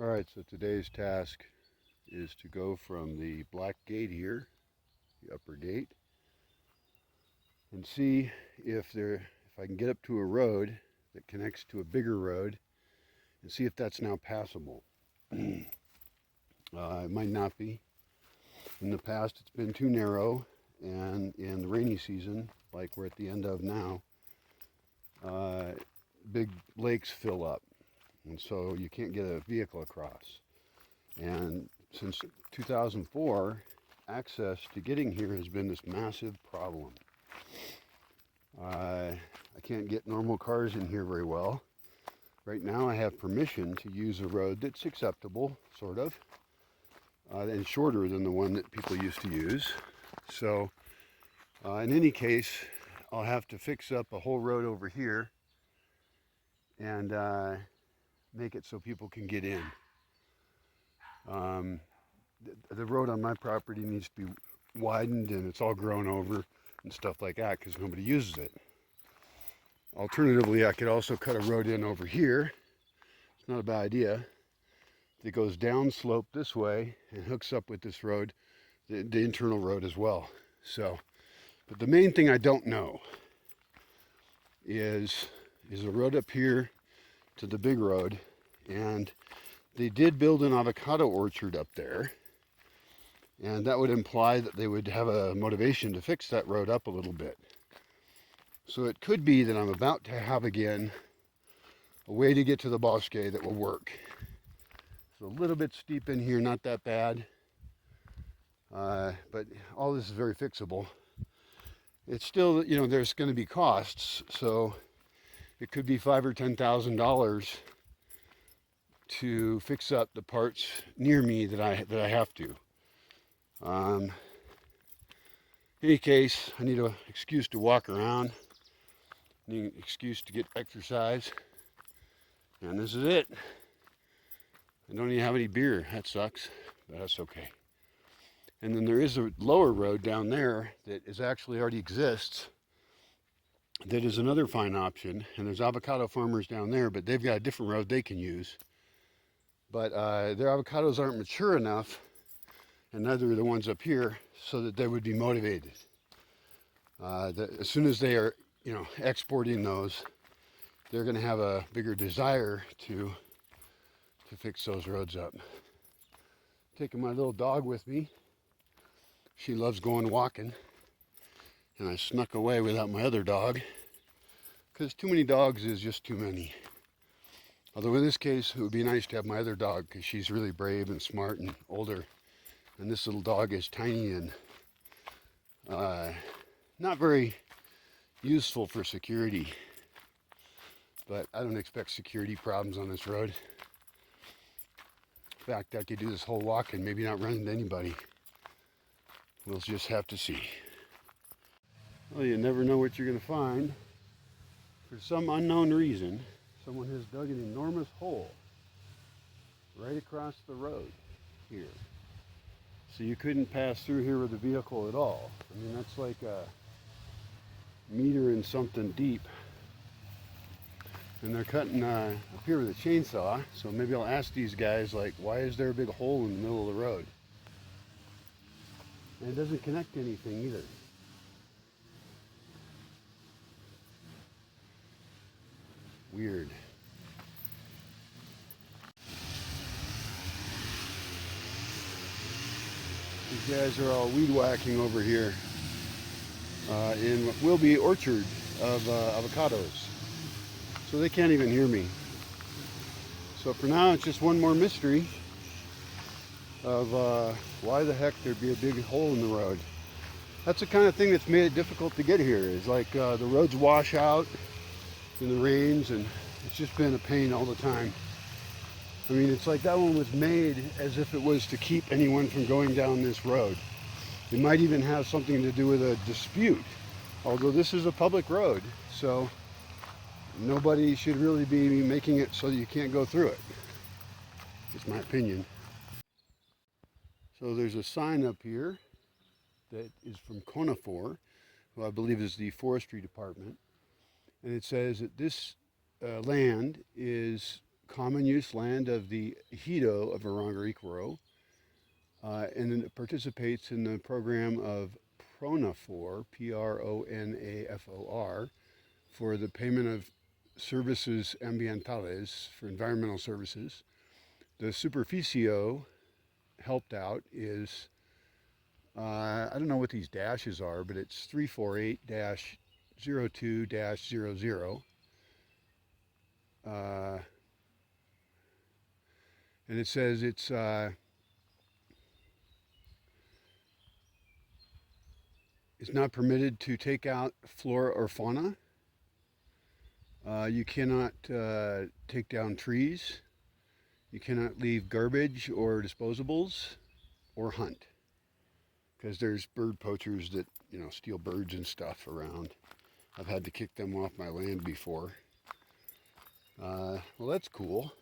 Alright, so today's task is to go from the black gate here, the upper gate, and see if I can get up to a road that connects to a bigger road and see if that's now passable. It might not be. In the past it's been too narrow, and in the rainy season, like we're at the end of now, big lakes fill up, and so you can't get a vehicle across. And since 2004, access to getting here has been this massive problem. I can't get normal cars in here very well. Right now I have permission to use a road that's acceptable, sort of, and shorter than the one that people used to use. So in any case, I'll have to fix up a whole road over here and make it so people can get in. The road on my property needs to be widened, and it's all grown over and stuff like that because nobody uses it. Alternatively, I could also cut a road in over here. It's not a bad idea. That goes down slope this way and hooks up with this road, the internal road as well. So, but the main thing I don't know is a road up here to the big road, and they did build an avocado orchard up there, and that would imply that they would have a motivation to fix that road up a little bit. So it could be that I'm about to have again a way to get to the Bosque that will work. It's a little bit steep in here, not that bad, but all this is very fixable. It's still, there's going to be costs, so it could be $5,000 or $10,000 to fix up the parts near me that I have to. In any case, I need an excuse to walk around. I need an excuse to get exercise. And this is it. I don't even have any beer. That sucks, but that's okay. And then there is a lower road down there that actually already exists. That is another fine option. And there's avocado farmers down there, but they've got a different road they can use. But their avocados aren't mature enough, and neither are the ones up here, so that they would be motivated. As soon as they are, exporting those, they're going to have a bigger desire to fix those roads up. Taking my little dog with me. She loves going walking, and I snuck away without my other dog, because too many dogs is just too many. Although in this case, it would be nice to have my other dog, because she's really brave and smart and older. And this little dog is tiny and not very useful for security. But I don't expect security problems on this road. In fact, I could do this whole walk and maybe not run into anybody. We'll just have to see. Well, you never know what you're going to find. For some unknown reason, someone has dug an enormous hole right across the road here. So you couldn't pass through here with a vehicle at all. I mean, that's like a meter and something deep. And they're cutting up here with a chainsaw. So maybe I'll ask these guys, like, why is there a big hole in the middle of the road? And it doesn't connect to anything either. Weird. These guys are all weed whacking over here in what will be orchard of avocados. So they can't even hear me. So for now, it's just one more mystery of why the heck there'd be a big hole in the road. That's the kind of thing that's made it difficult to get here, is like the roads wash out in the rains, and it's just been a pain all the time. I mean, it's like that one was made as if it was to keep anyone from going down this road. It might even have something to do with a dispute, although this is a public road, so nobody should really be making it so that you can't go through it. It's my opinion. So there's a sign up here that is from Conifor, who I believe is the forestry department, and it says that this land is common use land of the ejido of Ecological, and then it participates in the program of PRONAFOR, PRONAFOR, for the payment of services ambientales, for environmental services. The superficio helped out is, I don't know what these dashes are, but it's 348-02-00. And it says it's not permitted to take out flora or fauna. You cannot take down trees. You cannot leave garbage or disposables or hunt, because there's bird poachers that, you know, steal birds and stuff around. I've had to kick them off my land before. Well, that's cool.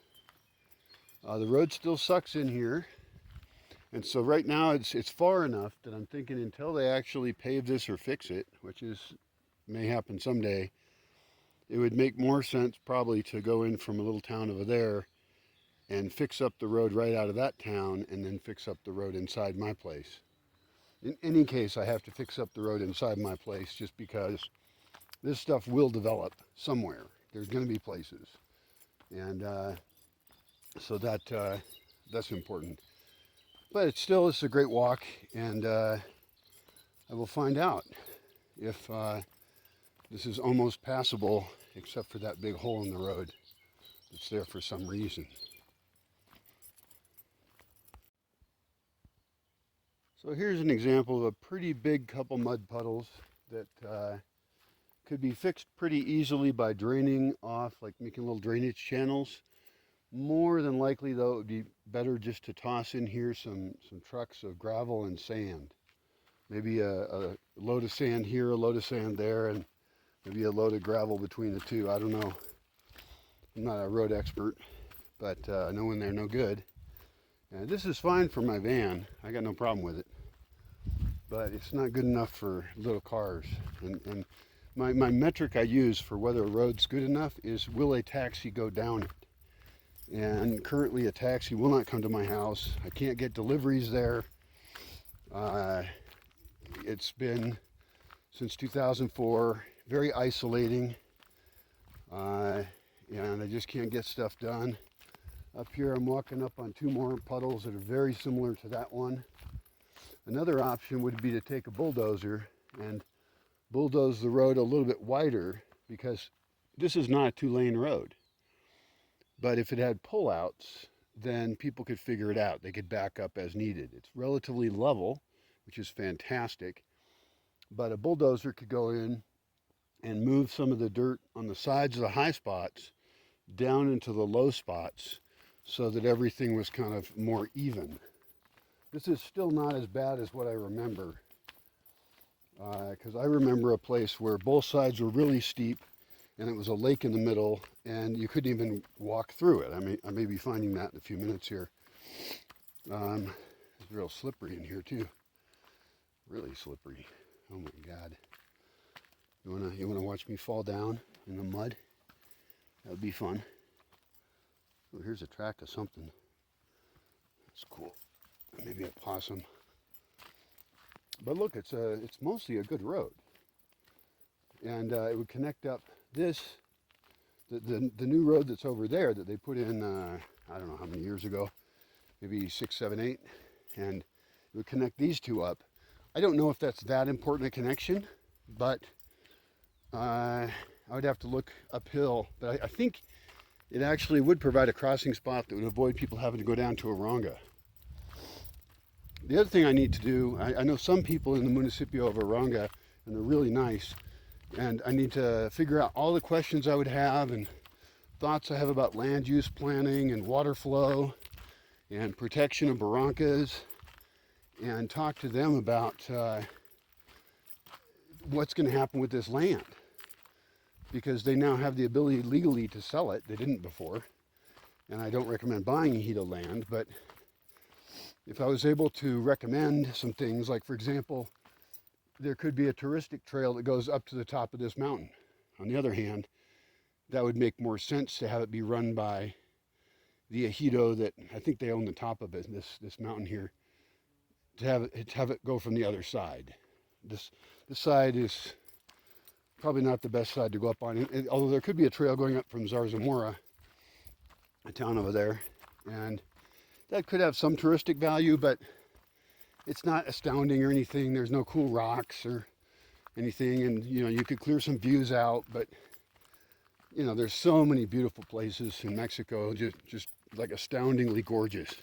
The road still sucks in here. And so right now it's far enough that I'm thinking until they actually pave this or fix it, which may happen someday, it would make more sense probably to go in from a little town over there and fix up the road right out of that town and then fix up the road inside my place. In any case, I have to fix up the road inside my place just because this stuff will develop somewhere. There's going to be places. And so that's important. But it's a great walk, and I will find out if this is almost passable, except for that big hole in the road that's there for some reason. So here's an example of a pretty big couple mud puddles that could be fixed pretty easily by draining off, like making little drainage channels. More than likely, though, it would be better just to toss in here some trucks of gravel and sand. Maybe a load of sand here, a load of sand there, and maybe a load of gravel between the two. I don't know. I'm not a road expert, but I know when they're no good. And this is fine for my van. I got no problem with it. But it's not good enough for little cars. And my metric I use for whether a road's good enough is, will a taxi go down it? And currently a taxi will not come to my house. I can't get deliveries there. It's been since 2004, very isolating, and I just can't get stuff done. Up here I'm walking up on two more puddles that are very similar to that one. Another option would be to take a bulldozer and bulldoze the road a little bit wider, because this is not a two-lane road. But if it had pullouts, then people could figure it out. They could back up as needed. It's relatively level, which is fantastic. But a bulldozer could go in and move some of the dirt on the sides of the high spots down into the low spots so that everything was kind of more even. This is still not as bad as what I remember, because I remember a place where both sides were really steep and it was a lake in the middle, and you couldn't even walk through it. I may be finding that in a few minutes here. It's real slippery in here too. Really slippery. Oh my God. You wanna watch me fall down in the mud? That would be fun. Oh, here's a track of something. That's cool. Maybe a possum. But look, it's mostly a good road, and it would connect up this, the new road that's over there that they put in, I don't know how many years ago, maybe 6, 7, 8, and it would connect these two up. I don't know if that's that important a connection, but I would have to look uphill. But I think it actually would provide a crossing spot that would avoid people having to go down to Aronga. The other thing I need to do, I know some people in the municipio of Aronga, and they're really nice, and I need to figure out all the questions I would have and thoughts I have about land use planning and water flow and protection of barrancas, and talk to them about what's going to happen with this land, because they now have the ability legally to sell it. They didn't before, and I don't recommend buying ejido land, but if I was able to recommend some things, like for example, there could be a touristic trail that goes up to the top of this mountain. On the other hand, that would make more sense to have it be run by the ejido that I think they own the top of it, this mountain here, to have it go from the other side. This side is probably not the best side to go up on, although there could be a trail going up from Zarzamora, a town over there, and that could have some touristic value, but it's not astounding or anything. There's no cool rocks or anything, and you could clear some views out, but there's so many beautiful places in Mexico, just like astoundingly gorgeous,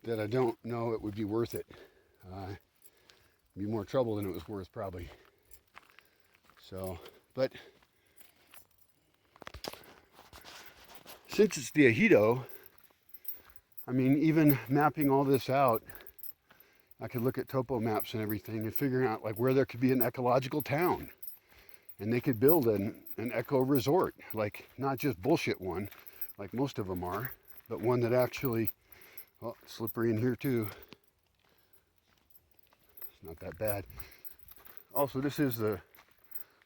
that I don't know it would be worth it. It'd be more trouble than it was worth, probably. So, but since it's the ejido, I mean, even mapping all this out, I could look at topo maps and everything and figuring out like where there could be an ecological town. And they could build an eco resort, like not just bullshit one, like most of them are, but one that actually, well, slippery in here too. It's not that bad. Also, this is the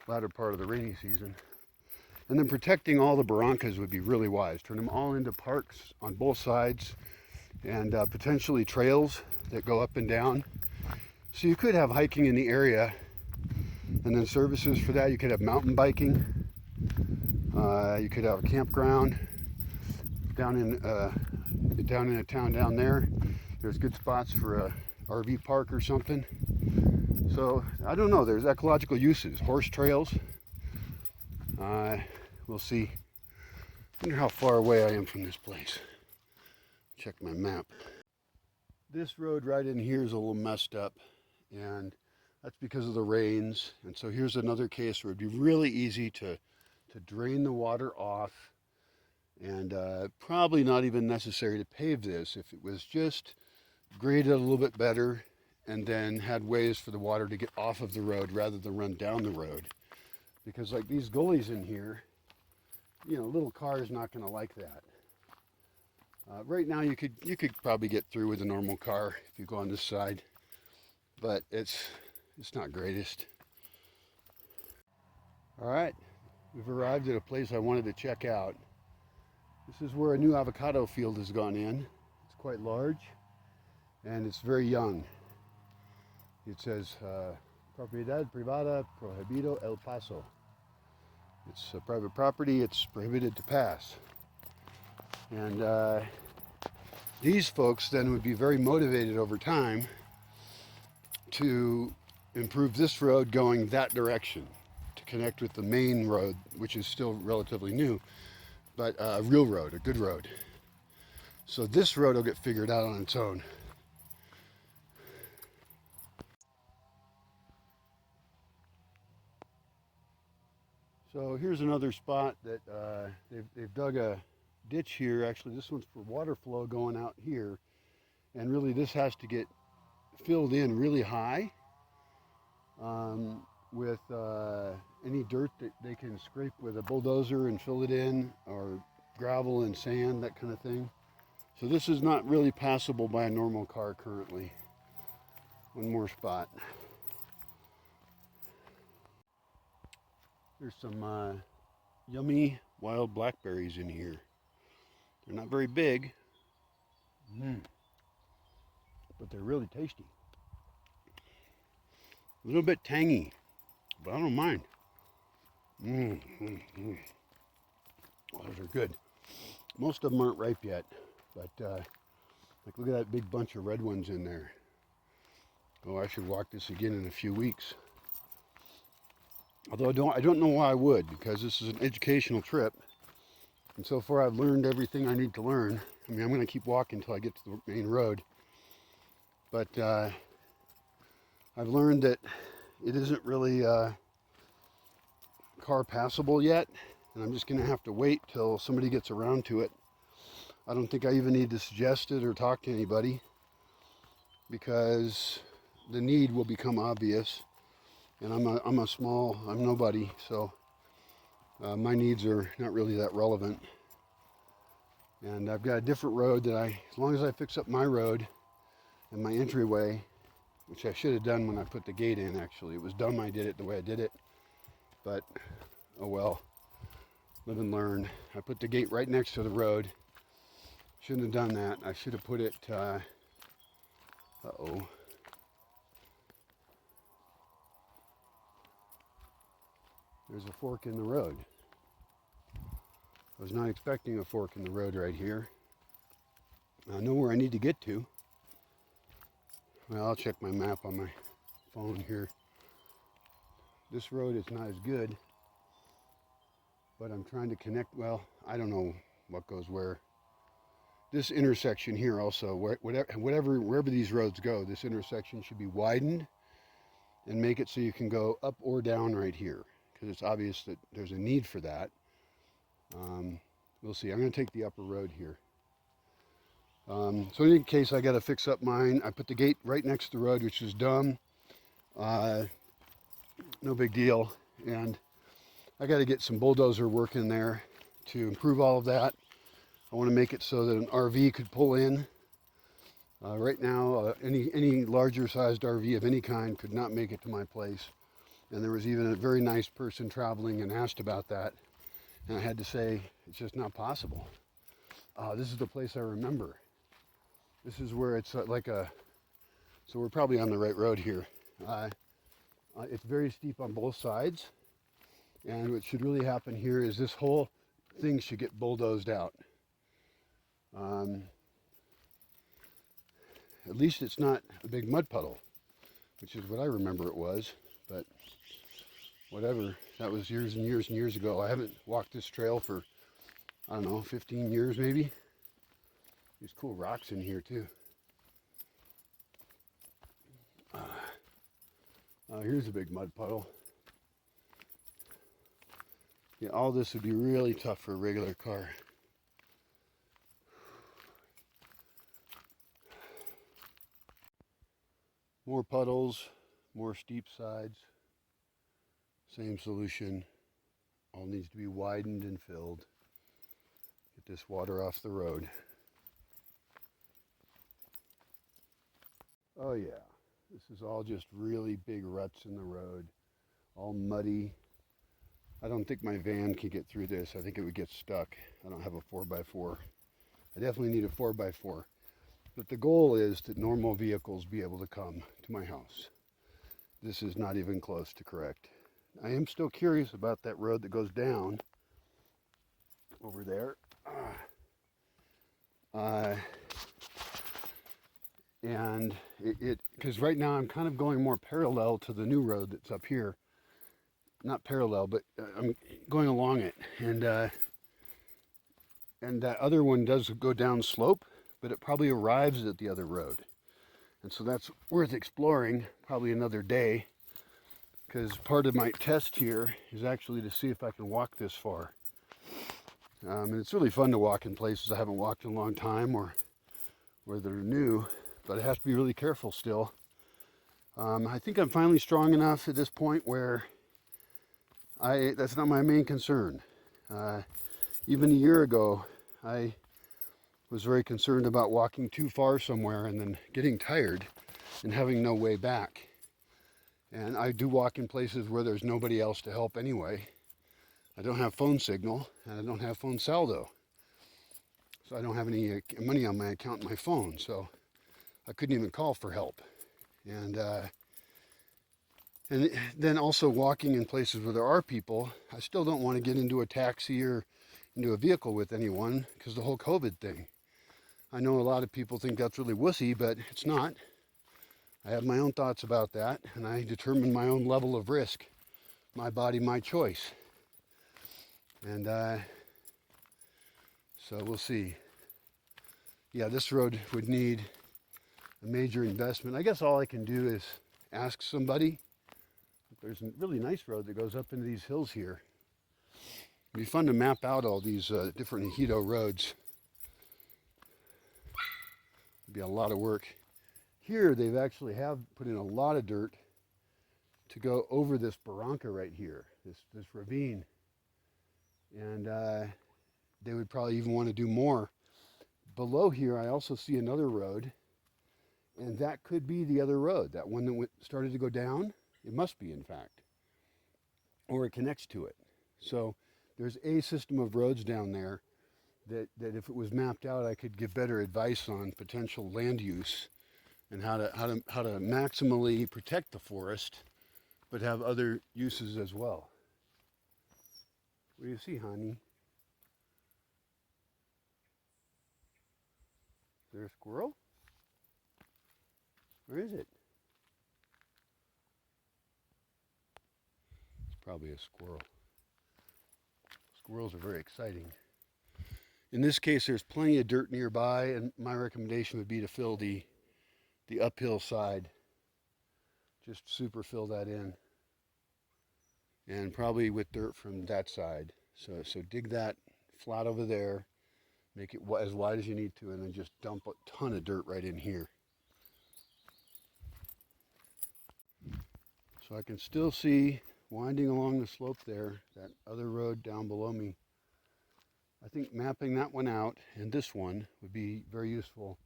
latter part of the rainy season. And then protecting all the barrancas would be really wise. Turn them all into parks on both sides, and potentially trails that go up and down. So you could have hiking in the area, and then services for that. You could have mountain biking. You could have a campground down in a town down there. There's good spots for a RV park or something. So I don't know. There's ecological uses. Horse trails. We'll see. I wonder how far away I am from this place. Check my map. This road right in here is a little messed up, and that's because of the rains. And so here's another case where it'd be really easy to drain the water off, and probably not even necessary to pave this if it was just graded a little bit better and then had ways for the water to get off of the road rather than run down the road. Because like these gullies in here, a little car is not going to like that. Right now you could probably get through with a normal car if you go on this side, but it's not greatest. All right, we've arrived at a place I wanted to check out. This is where a new avocado field has gone in. It's quite large, and it's very young. It says Propiedad Privada Prohibido El Paso. It's a private property. It's prohibited to pass. And these folks then would be very motivated over time to improve this road going that direction, to connect with the main road, which is still relatively new, but a real road, a good road. So this road will get figured out on its own. So here's another spot that they've dug a ditch here. Actually, this one's for water flow going out here, and really this has to get filled in really high with any dirt that they can scrape with a bulldozer and fill it in, or gravel and sand, that kind of thing. So this is not really passable by a normal car currently. One more spot. There's some yummy wild blackberries in here. They're not very big, but they're really tasty. A little bit tangy, but I don't mind. Oh, those are good. Most of them aren't ripe yet, but like look at that big bunch of red ones in there. Oh, I should walk this again in a few weeks. Although I don't know why I would, because this is an educational trip. And so far I've learned everything I need to learn. I mean, I'm going to keep walking until I get to the main road. But I've learned that it isn't really car passable yet. And I'm just going to have to wait till somebody gets around to it. I don't think I even need to suggest it or talk to anybody, because the need will become obvious. And I'm nobody, so my needs are not really that relevant. And I've got a different road that as long as I fix up my road and my entryway, which I should have done when I put the gate in, actually. It was dumb I did it the way I did it, but oh well, live and learn. I put the gate right next to the road, Shouldn't have done that. I should have put it, uh-oh. There's a fork in the road. I was not expecting a fork in the road right here. I know where I need to get to. Well, I'll check my map on my phone here. This road is not as good, but I'm trying to connect. Well, I don't know what goes where. This intersection here also, wherever these roads go, this intersection should be widened and make it so you can go up or down right here, because it's obvious that there's a need for that. We'll see. I'm going to take the upper road here. So in any case, I got to fix up mine. I put the gate right next to the road, which is dumb. No big deal. And I got to get some bulldozer work in there to improve all of that. I want to make it so that an RV could pull in. Right now, any larger sized RV of any kind could not make it to my place. And there was even a very nice person traveling and asked about that. And I had to say, it's just not possible. This is the place I remember. This is where it's like a, so we're probably on the right road here. It's very steep on both sides. And what should really happen here is this whole thing should get bulldozed out. At least it's not a big mud puddle, which is what I remember it was, but whatever. That was years and years and years ago. I haven't walked this trail for, I don't know, 15 years maybe. There's cool rocks in here too. Here's a big mud puddle. Yeah, all this would be really tough for a regular car. More puddles, more steep sides. Same solution. All needs to be widened and filled. Get this water off the road. Oh yeah, this is all just really big ruts in the road. All muddy. I don't think my van could get through this. I think it would get stuck. I don't have a 4x4. I definitely need a 4x4. But the goal is that normal vehicles be able to come to my house. This is not even close to correct. I am still curious about that road that goes down over there. And because right now I'm kind of going more parallel to the new road that's up here. Not parallel, but I'm going along it. And that other one does go down slope, but it probably arrives at the other road. And so that's worth exploring probably another day, because part of my test here is actually to see if I can walk this far. And it's really fun to walk in places I haven't walked in a long time or that are new, but I have to be really careful still. I think I'm finally strong enough at this point where that's not my main concern. Even a year ago, I was very concerned about walking too far somewhere and then getting tired and having no way back. And I do walk in places where there's nobody else to help anyway. I don't have phone signal and I don't have phone saldo. So I don't have any money on my account in my phone, so I couldn't even call for help. And then also walking in places where there are people, I still don't want to get into a taxi or into a vehicle with anyone because the whole COVID thing. I know a lot of people think that's really wussy, but it's not. I have my own thoughts about that, and I determine my own level of risk. My body, my choice. And so we'll see. Yeah, this road would need a major investment. I guess all I can do is ask somebody. There's a really nice road that goes up into these hills here. It'd be fun to map out all these different ejido roads. It'd be a lot of work. Here they've actually put in a lot of dirt to go over this barranca right here, this ravine. And they would probably even want to do more. Below here I also see another road, and that could be the other road, that one that started to go down. It must be, in fact, or it connects to it. So there's a system of roads down there that if it was mapped out, I could give better advice on potential land use and how to maximally protect the forest, but have other uses as well. What do you see, honey? Is there a squirrel? Where is it? It's probably a squirrel. Squirrels are very exciting. In this case, there's plenty of dirt nearby, and my recommendation would be to fill the uphill side. Just super fill that in. And probably with dirt from that side. So dig that flat over there, make it as wide as you need to, and then just dump a ton of dirt right in here. So I can still see, winding along the slope there, that other road down below me. I think mapping that one out and this one would be very useful.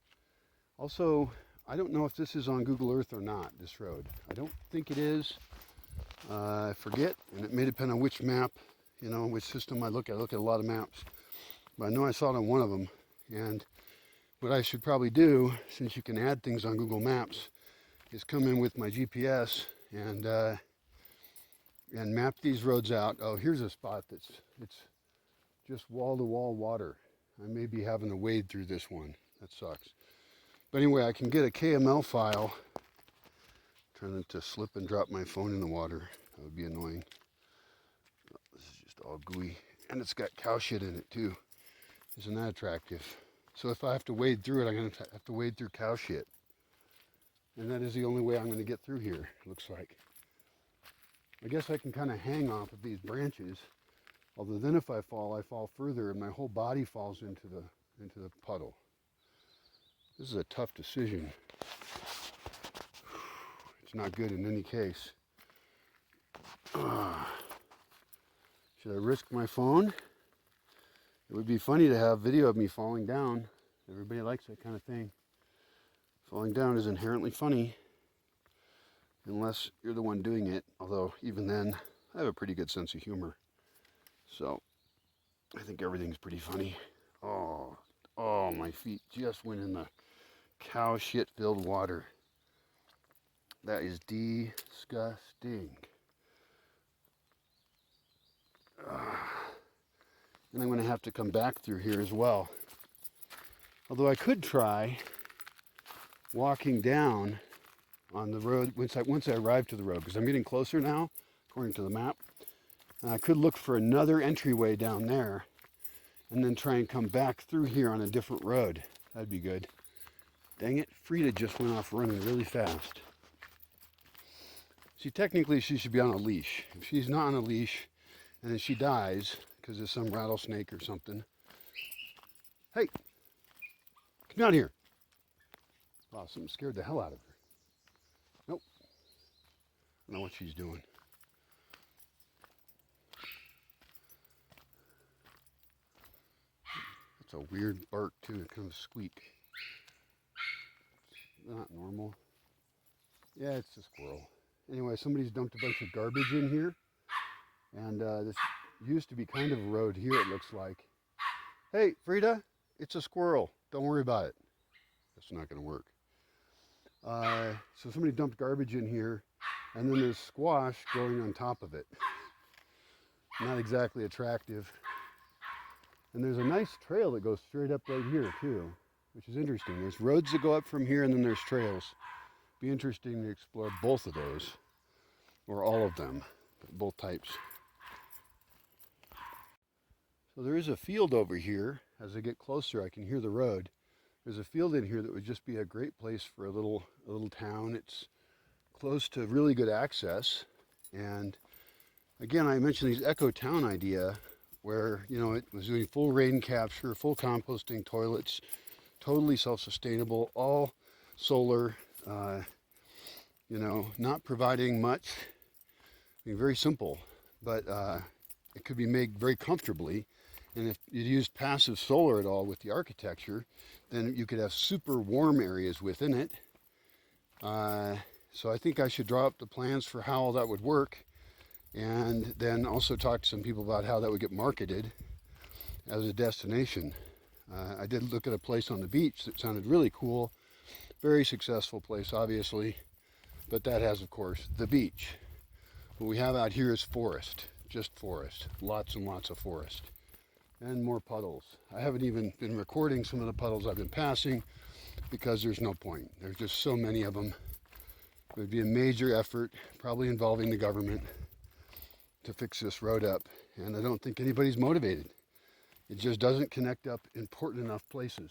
Also, I don't know if this is on Google Earth or not, this road. I don't think it is. I forget, and it may depend on which map, you know, which system I look at. I look at a lot of maps. But I know I saw it on one of them. And what I should probably do, since you can add things on Google Maps, is come in with my GPS and map these roads out. Oh, here's a spot it's just wall-to-wall water. I may be having to wade through this one. That sucks. But anyway, I can get a KML file. I'm trying to slip and drop my phone in the water. That would be annoying. Oh, this is just all gooey. And it's got cow shit in it too. Isn't that attractive? So if I have to wade through it, I'm going to have to wade through cow shit. And that is the only way I'm going to get through here, it looks like. I guess I can kind of hang off of these branches. Although then if I fall further and my whole body falls into the puddle. This is a tough decision. It's not good in any case. Should I risk my phone? It would be funny to have video of me falling down. Everybody likes that kind of thing. Falling down is inherently funny. Unless you're the one doing it. Although, even then, I have a pretty good sense of humor. So, I think everything's pretty funny. Oh, my feet just went in the cow shit filled water. That is disgusting. And I'm going to have to come back through here as well. Although I could try walking down on the road once I arrive to the road, because I'm getting closer now, according to the map. And I could look for another entryway down there and then try and come back through here on a different road. That'd be good. Dang it, Frida just went off running really fast. See, technically she should be on a leash. If she's not on a leash and then she dies because there's some rattlesnake or something. Hey, come down here. Wow, something scared the hell out of her. Nope. I don't know what she's doing. That's a weird bark too, kind of squeak. Not normal. Yeah, it's a squirrel. Anyway, somebody's dumped a bunch of garbage in here. And this used to be kind of a road here, it looks like. Hey, Frida, it's a squirrel. Don't worry about it. That's not going to work. So somebody dumped garbage in here, and then there's squash growing on top of it. Not exactly attractive. And there's a nice trail that goes straight up right here, too, which is interesting. There's roads that go up from here, and then there's trails. Be interesting to explore both of those, or all of them, both types. So there is a field over here. As I get closer, I can hear the road. There's a field in here that would just be a great place for a little town. It's close to really good access. And again, I mentioned these eco town idea where, you know, it was doing full rain capture, full composting toilets, totally self-sustainable, all solar, you know, not providing much. I mean, very simple, but it could be made very comfortably. And if you used passive solar at all with the architecture, then you could have super warm areas within it. So I think I should draw up the plans for how all that would work, and then also talk to some people about how that would get marketed as a destination. I did look at a place on the beach that sounded really cool. Very successful place, obviously. But that has, of course, the beach. What we have out here is forest. Just forest. Lots and lots of forest. And more puddles. I haven't even been recording some of the puddles I've been passing because there's no point. There's just so many of them. It would be a major effort, probably involving the government, to fix this road up. And I don't think anybody's motivated. It just doesn't connect up important enough places.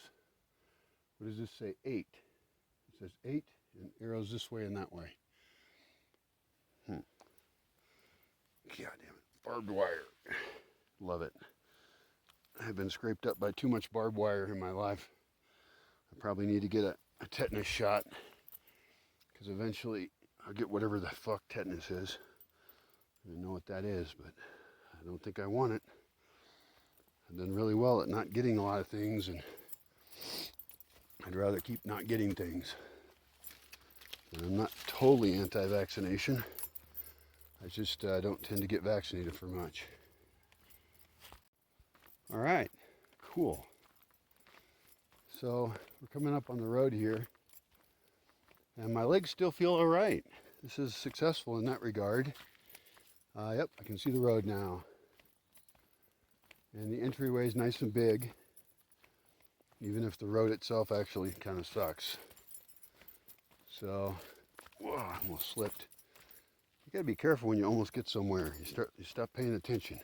What does this say? 8. It says 8 and arrows this way and that way. God damn it. Barbed wire. Love it. I've been scraped up by too much barbed wire in my life. I probably need to get a tetanus shot, because eventually I'll get whatever the fuck tetanus is. I don't know what that is, but I don't think I want it. I've done really well at not getting a lot of things, and I'd rather keep not getting things. And I'm not totally anti-vaccination. I just don't tend to get vaccinated for much. All right, cool. So we're coming up on the road here, and my legs still feel all right. This is successful in that regard. Yep, I can see the road now. And the entryway is nice and big, even if the road itself actually kind of sucks. So, whoa, I almost slipped. You gotta be careful when you almost get somewhere. You stop paying attention.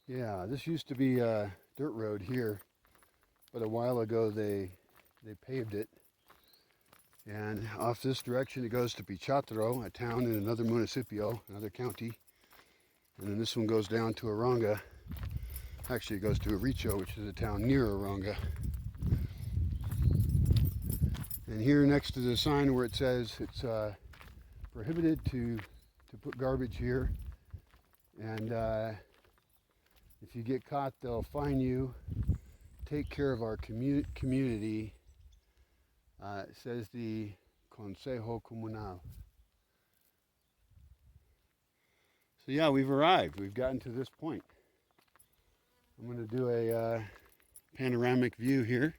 Yeah, this used to be a dirt road here, but a while ago they paved it. And off this direction it goes to Pichatro, a town in another municipio, another county. And then this one goes down to Aronga. Actually it goes to Aricho, which is a town near Aronga. And here next to the sign where it says it's prohibited to put garbage here. And if you get caught, they'll fine you. Take care of our community. It says the Consejo Comunal. So yeah, we've arrived. We've gotten to this point. I'm going to do a panoramic view here.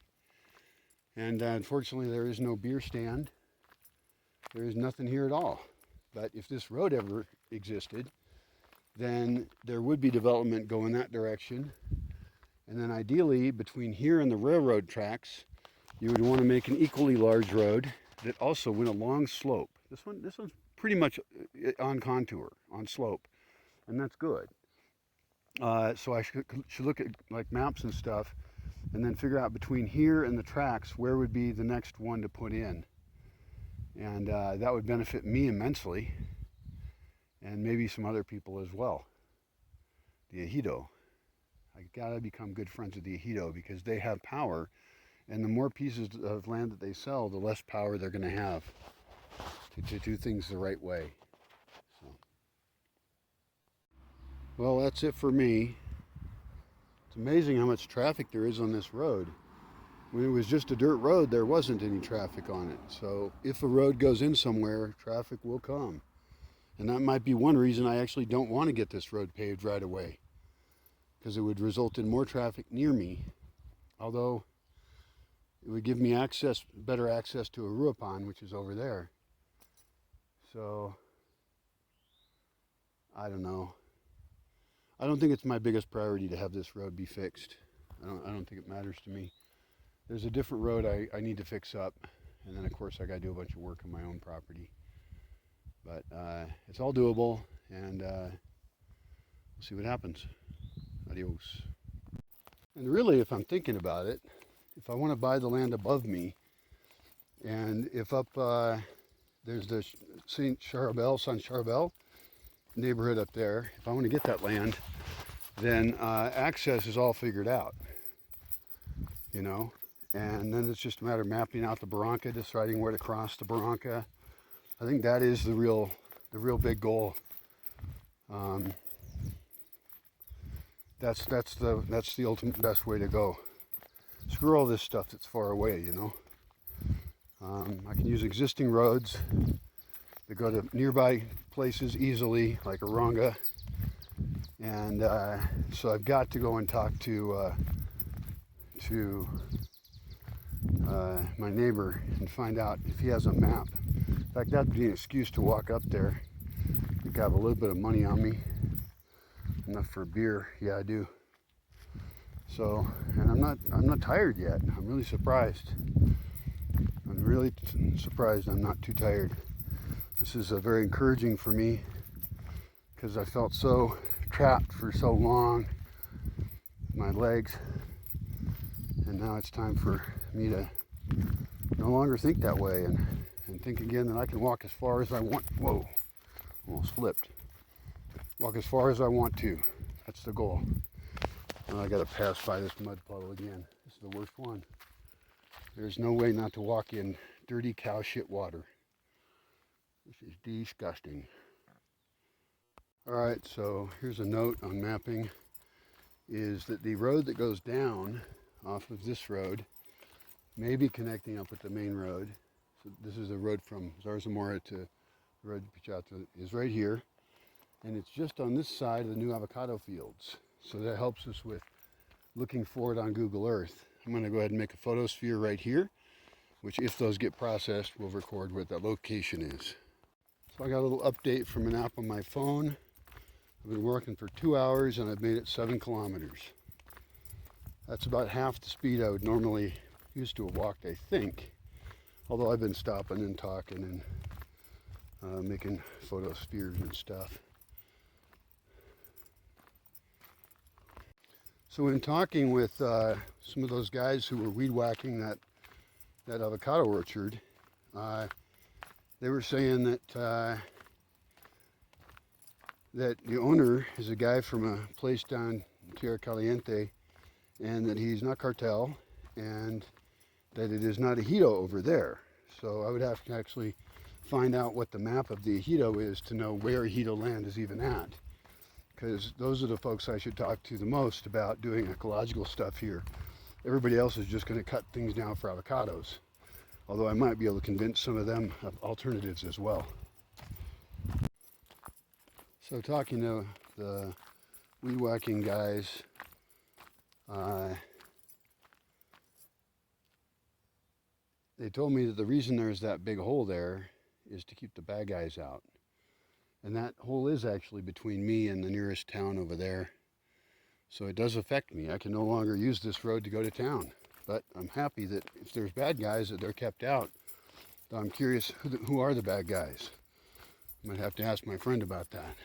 And unfortunately there is no beer stand. There is nothing here at all. But if this road ever existed, then there would be development going that direction. And then ideally, between here and the railroad tracks, you would want to make an equally large road that also went a long slope. This one's pretty much on contour, on slope, and that's good. So I should look at like maps and stuff, and then figure out between here and the tracks where would be the next one to put in. And that would benefit me immensely, and maybe some other people as well. The Ejido. I gotta become good friends with the Ejido because they have power, and the more pieces of land that they sell, the less power they're gonna have to do things the right way. So. Well, that's it for me. It's amazing how much traffic there is on this road. When it was just a dirt road, there wasn't any traffic on it. So if a road goes in somewhere, traffic will come. And that might be one reason I actually don't want to get this road paved right away, because it would result in more traffic near me, although it would give me better access to Uruapan, which is over there. So, I don't know. I don't think it's my biggest priority to have this road be fixed. I don't think it matters to me. There's a different road I need to fix up, and then of course I got to do a bunch of work on my own property. But it's all doable, and we'll see what happens. Adios. And really, if I'm thinking about it, if I want to buy the land above me, and if up there's the San Charbel neighborhood up there, if I want to get that land, then access is all figured out, you know, and then it's just a matter of mapping out the barranca, deciding where to cross the barranca. I think that is the real big goal. That's the ultimate best way to go. Screw all this stuff that's far away, you know. I can use existing roads that go to nearby places easily, like Aronga, And so I've got to go and talk to my neighbor and find out if he has a map. In fact, that'd be an excuse to walk up there. I think I have a little bit of money on me, enough for a beer. Yeah, I do. So, and I'm not tired yet. I'm really surprised. I'm really surprised I'm not too tired. This is very encouraging for me because I felt so trapped for so long, my legs, and now it's time for me to no longer think that way and think again that I can walk as far as I want. Whoa, almost flipped. Walk as far as I want to. That's the goal. And I gotta pass by this mud puddle again. This is the worst one. There's no way not to walk in dirty cow shit water. This is disgusting. Alright, so here's a note on mapping, is that the road that goes down off of this road may be connecting up with the main road. So this is the road from Zarzamora to the road to Pichata is right here. And it's just on this side of the new avocado fields. So that helps us with looking for it on Google Earth. I'm going to go ahead and make a photosphere right here, which if those get processed, will record what that location is. So I got a little update from an app on my phone. I've been working for 2 hours and I've made it 7 kilometers. That's about half the speed I would normally used to have walked, I think. Although I've been stopping and talking and making photospheres and stuff. So in talking with some of those guys who were weed whacking that avocado orchard, they were saying that that the owner is a guy from a place down in Tierra Caliente, and that he's not cartel, and that it is not ejido over there. So I would have to actually find out what the map of the ejido is to know where ejido land is even at. Because those are the folks I should talk to the most about doing ecological stuff here. Everybody else is just going to cut things down for avocados. Although I might be able to convince some of them of alternatives as well. So talking to the weed whacking guys, they told me that the reason there's that big hole there is to keep the bad guys out. And that hole is actually between me and the nearest town over there. So it does affect me. I can no longer use this road to go to town. But I'm happy that if there's bad guys, that they're kept out. Though I'm curious, who are the bad guys? I might have to ask my friend about that.